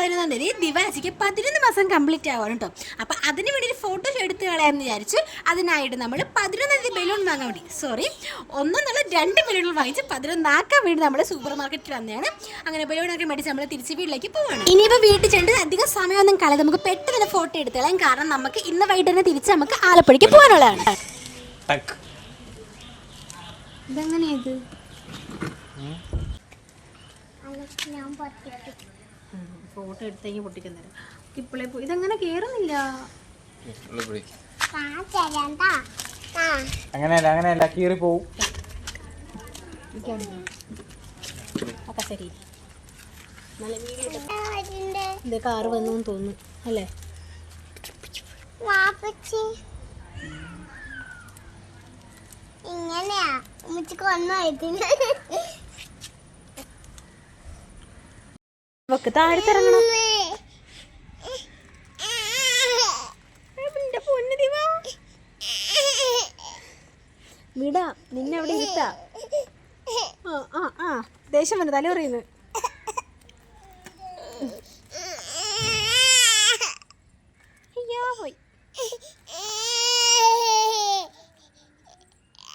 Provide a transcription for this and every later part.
11-ാം തീയതി ദിവാജിക്ക് 11 മാസം കംപ്ലീറ്റ് ആവാണ് കേട്ടോ. അപ്പോൾ അതിന് വേണ്ടി ഒരു ഫോട്ടോ എടുത്ത് കളയാമെന്ന് വിചാരിച്ചു. അതിനായിട്ട് നമ്മൾ 11-ാം തീയതി ബലൂൺ വാങ്ങാൻ വേണ്ടി 2 ബലൂൺ വാങ്ങിച്ച് 11 ആക്കാൻ വേണ്ടി നമ്മൾ സൂപ്പർ മാർക്കറ്റിൽ വന്നതാണ്. അങ്ങനെ ബലൂണൊക്കെ മേടിച്ച് നമ്മൾ തിരിച്ച് വീട്ടിലേക്ക് പോവാണ്. ഇനിയിപ്പോൾ വീട്ടിൽ ചെന്ന് അധികം സമയമൊന്നും കളയാതെ നമുക്ക് പെട്ടെന്ന് തന്നെ ഫോട്ടോ എടുത്ത് കളയാം. കാരണം നമുക്ക് ഇന്ന് വൈകിട്ട് തന്നെ തിരിച്ച് നമുക്ക് ആലപ്പുഴയ്ക്ക് പോകാനുള്ളതാണ്. ഇതെങ്ങനെയത് ഫോട്ടോ എടുത്തേക്ക് പൊട്ടിക്കുന്നേരം ഇപ്പോഴേ പോയി ഇതെങ്ങനെ കേറുന്നില്ല. അങ്ങനെയല്ല കീറി പോവും. ശരി ഇത് കാറ് വന്നു തോന്നുന്നു അല്ലേ? ഇങ്ങനെയാ ഒന്നും താഴത്തിറങ്ങണം. വിടാ നിന്നെ അവിടെ ഇരുത്താ. ദേഷ്യം വന്നു തല പറയുന്നു. അയ്യോ പോയി.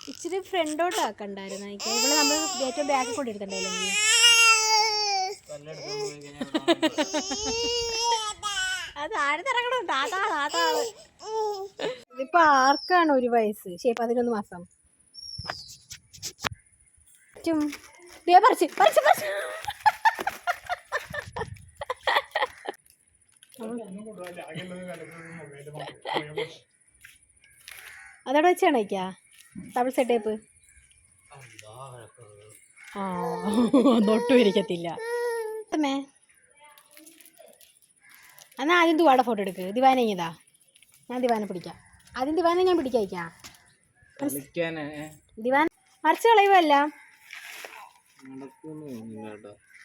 ഇച്ചിരി ഫ്രണ്ടോട്ട് ആക്കണ്ടായിരുന്നു. ഇവിടെ നമ്മൾ ഏറ്റവും ബാക്കിൽ കൊണ്ട് എടുത്തിട്ടുണ്ടായില്ലേ? അത് താഴത്തിറങ്ങണം. താത്താള് ഇതിപ്പോ ആർക്കാണ് 1 വയസ്സ്? 11 മാസം. അതവിടെ വെച്ചാണ് വയ്ക്കാ ഡബിൾ സെറ്റ് ടേപ്പ്. ഒട്ടും ഇരിക്കത്തില്ല. എന്നാ ആദ്യം ദിവാടെ ഫോട്ടോ എടുക്ക്. ദിവാനെ ഇതാ, ഞാൻ ദിവാനെ പിടിക്കാം. ആദ്യം ദിവാനെ ഞാൻ പിടിക്കാം. ദിവാൻ മറിച്ച് കളയുവല്ല.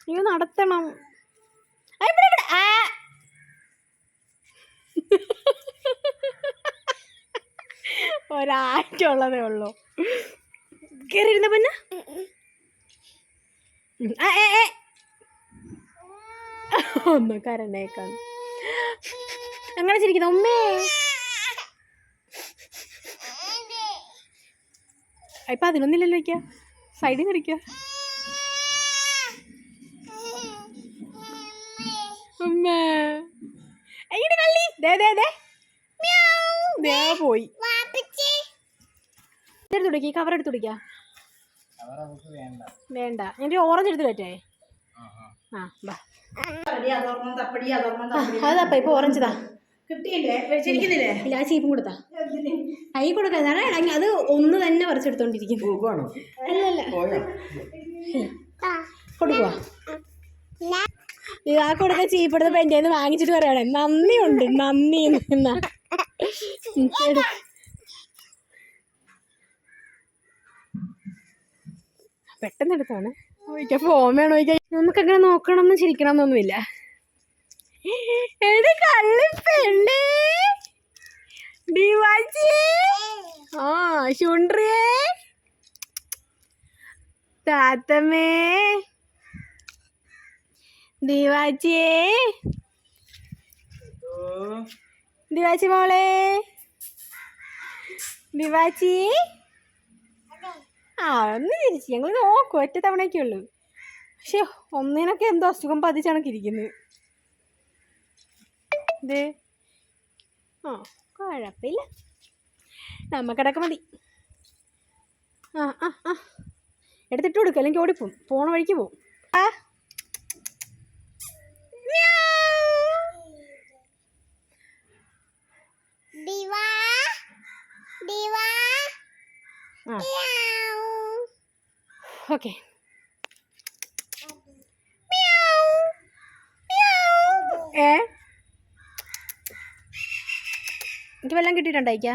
നീ നടത്തണം. ഒരാറ്റുള്ളതേ ഉള്ളൂ. കയറിയിരുന്ന പിന്നെ ഒന്ന് കരണ്ടേക്കാണ്. അങ്ങനെ ചിരിക്കുന്ന ഉമ്മേ. ഇപ്പം 11 വയ്ക്ക സൈഡിൽ നിന്ന് ഇരിക്കുക. ഉമ്മേ എങ്ങനെ കള്ളി പോയി. എടുത്തുടിക്ക കവർ എടുത്തുടിക്ക. വേണ്ട ഞാൻ ഓറഞ്ച് എടുത്ത് പറ്റേ. അതപ്പ ഇപ്പൊ ഓറഞ്ച് ഇല്ല. ആ ചീപ്പും കൊടുത്താ കൈ കൊടുക്കാതാണ്. അത് ഒന്ന് തന്നെ പറിച്ചെടുത്തോണ്ടിരിക്കുന്നു. അല്ലല്ല കൊടുക്കുവാ. ആ കൊടുക്ക ചീപ്പെടുത്തപ്പോ എൻ്റെ കയ്യിൽ നിന്ന് വാങ്ങിച്ചിട്ട് പറയണേ നന്ദിയുണ്ട്. നന്ദി എന്നാ പെട്ടെന്ന് എടുത്താണ്. ഫോൺ വേണോ ചോദിക്കാൻ. നമുക്കങ്ങനെ നോക്കണം എന്ന് ചിരിക്കണം എന്നൊന്നുമില്ല. ശുണ്ട്രിയേ താത്തമ്മേ ദിവാച്ചിയേ ദിവാച്ചി മോളെ ദിവാച്ചി. ഒന്ന് തിരിച്ച് ഞങ്ങൾ നോക്കും. ഒറ്റ തവണയൊക്കെ ഉള്ളൂ. പക്ഷെ ഒന്നിനൊക്കെ എന്തോ അസുഖം പതിച്ചണക്കിരിക്കുന്നത്. ഇത് കുഴപ്പമില്ല. നമുക്കിടക്ക് മതി. എടുത്തിട്ട് കൊടുക്കും അല്ലെങ്കിൽ ഓടിപ്പോവും. പോണ വഴിക്ക് പോവും. ഓക്കെ എനിക്ക് വെള്ളം കിട്ടിയിട്ടുണ്ടായിക്കാ.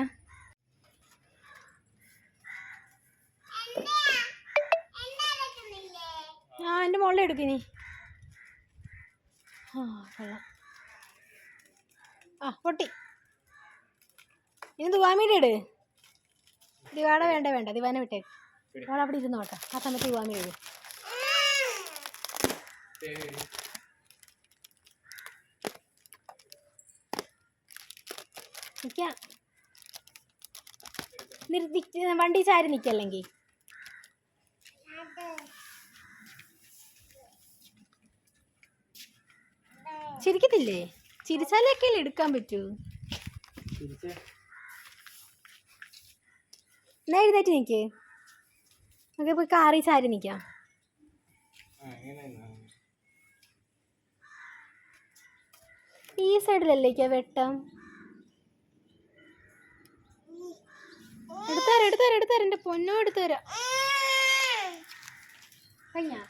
എൻ്റെ മുകളിൽ എടുക്കിനി. വെള്ളം പൊട്ടി. ഇനി ദിവാമിയുടെ ഇട്. ദിവാടെ വേണ്ട ദിവാനെ വിട്ടേ. അവൾ അവിടെ ഇരുന്ന് നോട്ടെ. ആ സമയത്ത് ദിവാമി എഴുതും. നിൽക്കാം. വണ്ടി ചാരി നിൽക്കല്ലെങ്കിൽ ചിരിക്കത്തില്ലേ? ചിരിച്ചാലൊക്കെ എടുക്കാൻ പറ്റൂ. എന്നാ എഴുന്നേറ്റ് നിൽക്ക്. നമുക്ക് ഇപ്പോൾ കാറി ചാരി നിൽക്കാം. ഈ സൈഡിലല്ലേക്കാ വെട്ടം. എടുത്തരാം എൻ്റെ പൊന്നോ എടുത്തുതരാം. കഴിഞ്ഞാ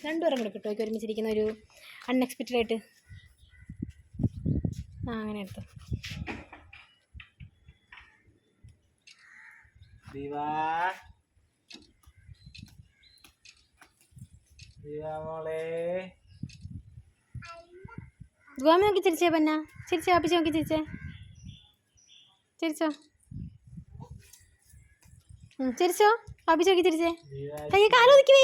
രണ്ടുപേരും കൂടെ കിട്ടുമോ ഒരുമിച്ചിരിക്കുന്ന ഒരു അൺഎക്സ്പെക്റ്റഡ് ആയിട്ട്? അങ്ങനെ എടുത്തു. ഗോമ നോക്കി ചിരിച്ചേ പന്ന. ചിരിച്ചേ വാപ്പിച്ച് നോക്കി ചിരിച്ചേ. ചിരിച്ചോ ചിരിച്ചോ വാപ്പിച്ച് നോക്കി ചിരിച്ചേ. കയ്യെ കാലം ഒതുക്കി.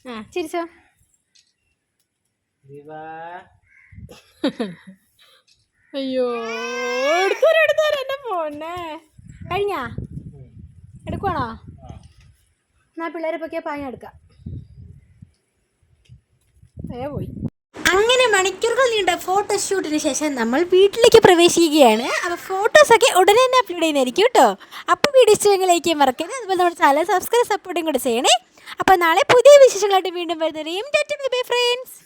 ആ ചിരിച്ചോ. അയ്യോ എടുത്തോരാ എൻ്റെ ഫോണേ. കഴിഞ്ഞാ എടുക്കുവാണോ? എന്നാ പിള്ളേരെ പൊക്കിയാൽ പായ എടുക്കാം. പോയി. അങ്ങനെ മണിക്കൂറുകൾ നീണ്ട ഫോട്ടോഷൂട്ടിന് ശേഷം നമ്മൾ വീട്ടിലേക്ക് പ്രവേശിക്കുകയാണ്. അപ്പോൾ ഫോട്ടോസൊക്കെ ഉടനെ തന്നെ അപ്ലോഡ് ചെയ്യുന്നതായിരിക്കും കേട്ടോ. അപ്പോൾ വീഡിയോ ഇഷ്ടമെങ്കിലേക്ക് മറക്കരുത്. അതുപോലെ നമ്മുടെ ചാനൽ സബ്സ്ക്രൈബ് സപ്പോർട്ടും കൂടെ ചെയ്യണേ. അപ്പോൾ നാളെ പുതിയ വിശേഷങ്ങളായിട്ട് വീണ്ടും വരുന്നവരെയും ബൈ ഫ്രണ്ട്സ്.